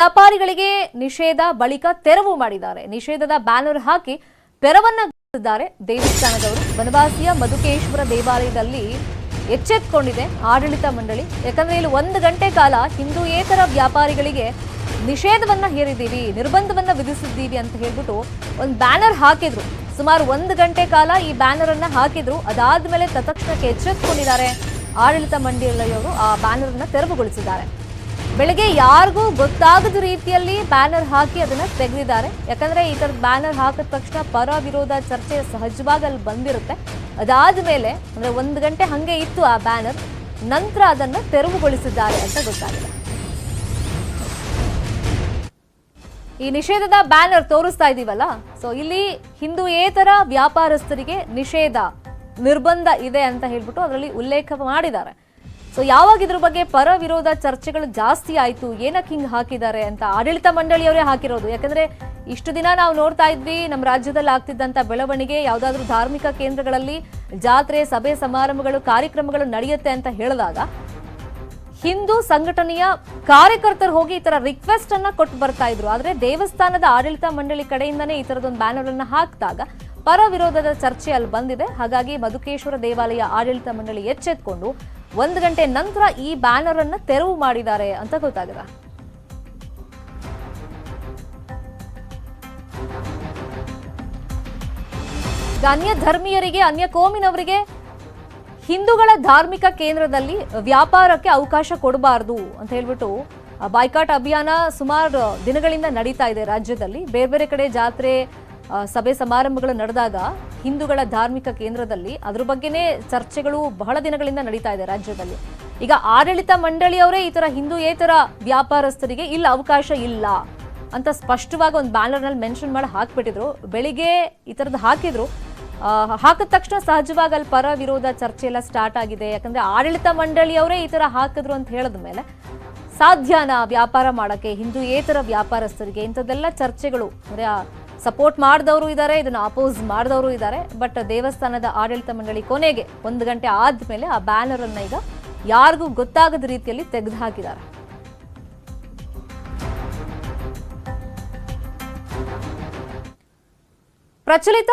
ವ್ಯಾಪಾರಿಗಳಿಗೆ ನಿಷೇಧ ಬಳಿಕ ತೆರವು ಮಾಡಿದ್ದಾರೆ. ನಿಷೇಧದ ಬ್ಯಾನರ್ ಹಾಕಿ ತೆರವನ್ನ ಗೊಳಿಸಿದ್ದಾರೆ ದೇವಸ್ಥಾನದವರು. ಬನವಾಸಿಯ ಮಧುಕೇಶ್ವರ ದೇವಾಲಯದಲ್ಲಿ ಎಚ್ಚೆತ್ತುಕೊಂಡಿದೆ ಆಡಳಿತ ಮಂಡಳಿ. ಯಾಕಂದ್ರೆ ಇಲ್ಲಿ 1 ಗಂಟೆ ಕಾಲ ಹಿಂದೂಯೇತರ ವ್ಯಾಪಾರಿಗಳಿಗೆ ನಿಷೇಧವನ್ನ ಹೇರಿದ್ದೀವಿ, ನಿರ್ಬಂಧವನ್ನ ವಿಧಿಸಿದ್ದೀವಿ ಅಂತ ಹೇಳ್ಬಿಟ್ಟು ಒಂದು ಬ್ಯಾನರ್ ಹಾಕಿದ್ರು. ಸುಮಾರು 1 ಗಂಟೆ ಕಾಲ ಈ ಬ್ಯಾನರ್ ಅನ್ನ ಹಾಕಿದ್ರು. ಅದಾದ್ಮೇಲೆ ತತ್ಕ್ಷಣಕ್ಕೆ ಎಚ್ಚೆತ್ತುಕೊಂಡಿದ್ದಾರೆ ಆಡಳಿತ ಮಂಡಳಿಯವರು. ಆ ಬ್ಯಾನರ್ ಅನ್ನ ತೆರವುಗೊಳಿಸಿದ್ದಾರೆ. ಬೆಳಗ್ಗೆ ಯಾರಿಗೂ ಗೊತ್ತಾಗದ ರೀತಿಯಲ್ಲಿ ಬ್ಯಾನರ್ ಹಾಕಿ ಅದನ್ನ ತೆಗೆದಿದ್ದಾರೆ. ಯಾಕಂದ್ರೆ ಈ ತರದ ಬ್ಯಾನರ್ ಹಾಕಿದ ತಕ್ಷಣ ಪರ ವಿರೋಧ ಚರ್ಚೆ ಸಹಜವಾಗಿ ಅಲ್ಲಿ ಬಂದಿರುತ್ತೆ. ಅದಾದ ಮೇಲೆ ಅಂದ್ರೆ 1 ಗಂಟೆ ಹಂಗೆ ಇತ್ತು ಆ ಬ್ಯಾನರ್, ನಂತರ ಅದನ್ನ ತೆರವುಗೊಳಿಸಿದ್ದಾರೆ ಅಂತ ಗೊತ್ತಾಗಿದೆ. ಈ ನಿಷೇಧದ ಬ್ಯಾನರ್ ತೋರಿಸ್ತಾ ಇದೀವಲ್ಲ, ಸೊ ಇಲ್ಲಿ ಹಿಂದೂಯೇತರ ವ್ಯಾಪಾರಸ್ಥರಿಗೆ ನಿಷೇಧ ನಿರ್ಬಂಧ ಇದೆ ಅಂತ ಹೇಳ್ಬಿಟ್ಟು ಅದರಲ್ಲಿ ಉಲ್ಲೇಖ ಮಾಡಿದ್ದಾರೆ. ಸೊ ಯಾವಾಗ ಇದ್ರ ಬಗ್ಗೆ ಪರ ವಿರೋಧ ಚರ್ಚೆಗಳು ಜಾಸ್ತಿ ಆಯ್ತು, ಏನಕ್ಕೆ ಹಿಂಗೆ ಹಾಕಿದ್ದಾರೆ ಅಂತ ಆಡಳಿತ ಮಂಡಳಿಯವರೇ ಹಾಕಿರೋದು. ಯಾಕಂದ್ರೆ ಇಷ್ಟು ದಿನ ನಾವು ನೋಡ್ತಾ ಇದ್ವಿ ನಮ್ಮ ರಾಜ್ಯದಲ್ಲಿ ಆಗ್ತಿದ್ದಂತ ಬೆಳವಣಿಗೆ, ಯಾವುದಾದ್ರೂ ಧಾರ್ಮಿಕ ಕೇಂದ್ರಗಳಲ್ಲಿ ಜಾತ್ರೆ, ಸಭೆ, ಸಮಾರಂಭಗಳು, ಕಾರ್ಯಕ್ರಮಗಳು ನಡೆಯುತ್ತೆ ಅಂತ ಹೇಳಿದಾಗ ಹಿಂದೂ ಸಂಘಟನೆಯ ಕಾರ್ಯಕರ್ತರು ಹೋಗಿ ಈ ತರ ರಿಕ್ವೆಸ್ಟ್ ಅನ್ನ ಕೊಟ್ಟು ಬರ್ತಾ ಇದ್ರು. ಆದ್ರೆ ದೇವಸ್ಥಾನದ ಆಡಳಿತ ಮಂಡಳಿ ಕಡೆಯಿಂದನೇ ಈ ತರದೊಂದು ಬ್ಯಾನರ್ ಅನ್ನ ಹಾಕಿದಾಗ ಪರ ವಿರೋಧದ ಚರ್ಚೆ ಅಲ್ಲಿ ಬಂದಿದೆ. ಹಾಗಾಗಿ ಮಧುಕೇಶ್ವರ ದೇವಾಲಯ ಆಡಳಿತ ಮಂಡಳಿ ಎಚ್ಚೆತ್ತುಕೊಂಡು 1 ಗಂಟೆ ನಂತರ ಈ ಬ್ಯಾನರ್ ಅನ್ನ ತೆರವು ಮಾಡಿದ್ದಾರೆ ಅಂತ ಗೊತ್ತಾಗಿದೆ. ಅನ್ಯ ಧರ್ಮೀಯರಿಗೆ, ಅನ್ಯ ಕೋಮಿನವರಿಗೆ ಹಿಂದೂಗಳ ಧಾರ್ಮಿಕ ಕೇಂದ್ರದಲ್ಲಿ ವ್ಯಾಪಾರಕ್ಕೆ ಅವಕಾಶ ಕೊಡಬಾರದು ಅಂತ ಹೇಳ್ಬಿಟ್ಟು ಬಾಯ್ಕಾಟ್ ಅಭಿಯಾನ ಸುಮಾರು ದಿನಗಳಿಂದ ನಡೀತಾ ಇದೆ ರಾಜ್ಯದಲ್ಲಿ. ಬೇರೆ ಬೇರೆ ಕಡೆ ಜಾತ್ರೆ, ಸಭೆ, ಸಮಾರಂಭಗಳು ನಡೆದಾಗ ಹಿಂದೂಗಳ ಧಾರ್ಮಿಕ ಕೇಂದ್ರದಲ್ಲಿ ಅದ್ರ ಬಗ್ಗೆನೇ ಚರ್ಚೆಗಳು ಬಹಳ ದಿನಗಳಿಂದ ನಡೀತಾ ಇದೆ ರಾಜ್ಯದಲ್ಲಿ. ಈಗ ಆಡಳಿತ ಮಂಡಳಿಯವರೇ ಈ ತರ ಹಿಂದೂಯೇತರ ವ್ಯಾಪಾರಸ್ಥರಿಗೆ ಇಲ್ಲಿ ಅವಕಾಶ ಇಲ್ಲ ಅಂತ ಸ್ಪಷ್ಟವಾಗಿ ಒಂದು ಬ್ಯಾನರ್ನಲ್ಲಿ ಮೆನ್ಷನ್ ಮಾಡಿ ಹಾಕ್ಬಿಟ್ಟಿದ್ರು. ಬೆಳಿಗ್ಗೆ ಈ ತರದ್ದು ಹಾಕಿದ್ರು. ಹಾಕಿದ ತಕ್ಷಣ ಸಹಜವಾಗಿ ಅಲ್ಲಿ ಪರ ವಿರೋಧ ಚರ್ಚೆ ಎಲ್ಲ ಸ್ಟಾರ್ಟ್ ಆಗಿದೆ. ಯಾಕಂದ್ರೆ ಆಡಳಿತ ಮಂಡಳಿಯವರೇ ಈ ತರ ಹಾಕಿದ್ರು ಅಂತ ಹೇಳಿದ ಮೇಲೆ ಸಾಧ್ಯನಾ ವ್ಯಾಪಾರ ಮಾಡಕ್ಕೆ ಹಿಂದೂಯೇತರ ವ್ಯಾಪಾರಸ್ಥರಿಗೆ? ಇಂಥದ್ದೆಲ್ಲ ಚರ್ಚೆಗಳು, ಅಂದ್ರೆ ಸಪೋರ್ಟ್ ಮಾಡಿದವರು ಇದ್ದಾರೆ, ಇದನ್ನ ಅಪೋಸ್ ಮಾಡಿದವರು ಇದ್ದಾರೆ. ಬಟ್ ದೇವಸ್ಥಾನದ ಆಡಳಿತ ಮಂಡಳಿ ಕೊನೆಗೆ 1 ಗಂಟೆ ಆದ್ಮೇಲೆ ಆ ಬ್ಯಾನರ್ ಅನ್ನ ಈಗ ಯಾರಿಗೂ ಗೊತ್ತಾಗದ ರೀತಿಯಲ್ಲಿ ತೆಗೆದು ಹಾಕಿದ್ದಾರೆ. ಪ್ರಚಲಿತ